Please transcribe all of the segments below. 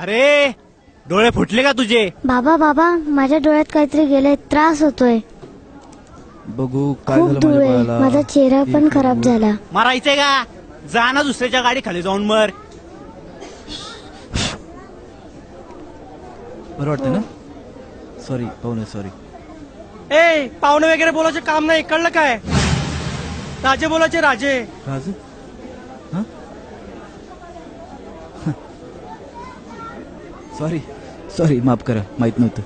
अरे डोळे फुटले का तुझे? बाबा बाबा माझ्या डोळ्यात काहीतरी गेलंय, त्रास होतोय. बघू काय खूप झालं धूळ माझ्या आहे, बाळाला. माझा चेहरा पण खराब झाला. मारायचंय का? जा ना दुसऱ्याच्या गाडी खाली जाऊन मर. बरं वाटतं ना? सॉरी पाहुणे सॉरी. ए पाहुणे वगैरे बोलायचे काम नाही, कळलं काय? राजे बोलायचे राजे. राज हा सॉरी सॉरी माफ करा, माहित नव्हतं.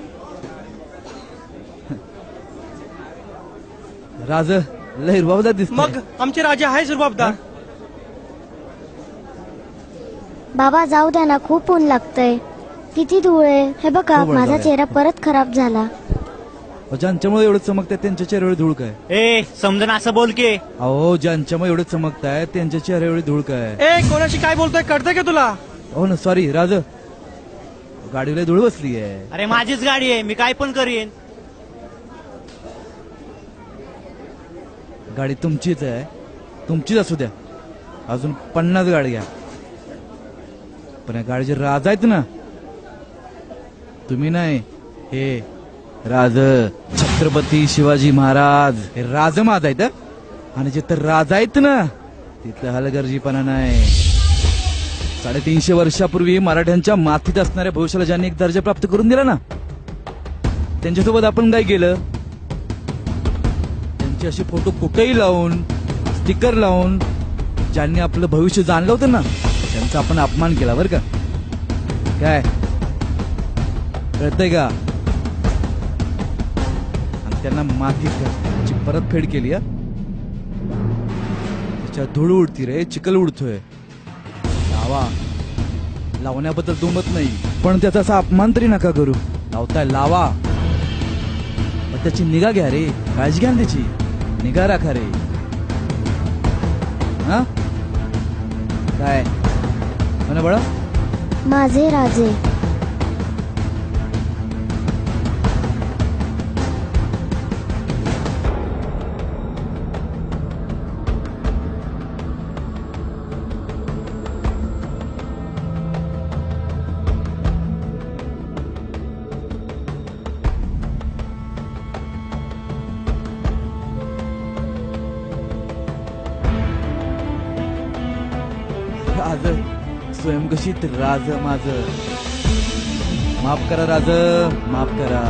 राज लय रुबाबदार दिसतोय. मग आमचे राजे आहे रुबाबदार. बाबा जाऊ द्या ना, खूप ऊन लागतंय. किती धूळ आहे हे बघा. हो, बरं, माझा जाऊया. चेहरा परत खराब झाला. ज्यांच्यामुळे एवढं चमकताय त्यांच्या चेहऱ्यावर धूळ काय? ए समजून असं बोल की. अहो ज्यांच्यामुळे एवढं चमकताय त्यांच्या चेहऱ्यावर धूळ काय? ए कोणाशी काय बोलतोय कळतंय का तुला? हो ना सॉरी राज, गाडीला धूळ बसली आहे. अरे माझीच गाडी आहे, मी काय पण करीन. गाडी तुमचीच आहे, तुमचीच असू द्या. अजून 50 गाडी घ्या, पण या गाडीचे राज आहेत ना, तुम्ही नाही, हे राज छत्रपती शिवाजी महाराज हे राज माज आहेत. आणि जिथं राज आहेत ना तिथलं हलगर्जीपणा नाही. 350 वर्षापूर्वी मराठ्यांच्या माथीत असणाऱ्या भविष्याला ज्यांनी एक दर्जा प्राप्त करून दिला ना, त्यांच्यासोबत आपण काय केलं? त्यांचे असे फोटो कुठेही लावून, स्टिकर लावून ज्यांनी आपलं भविष्य जाणलं होतं ना, त्यांचा आपण अपमान केला बरं का. काय कळतंय का? आणि त्यांना मातीची परतफेड केली. त्याच्या धूळ उडती रे, चिखल उडतोय. लावा, लावण्याबद्दल दुमत नाही, पण त्याचा असा अपमान तरी नका करू. लावताय लावा, पण त्याची निगा घ्या रे, काळजी घ्या ना त्याची, निगा राखा रे. हा काय म्हणा बाळा? माझे राजे. राज स्वयंघोषित राज माझ. माफ करा राज, माफ करा.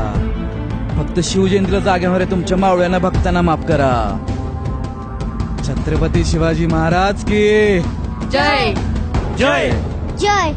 फक्त शिवजयंतीला जाग्यावर आहे तुमच्या मावळ्यांना भक्तांना माफ करा. छत्रपती शिवाजी महाराज की जय जय. जय.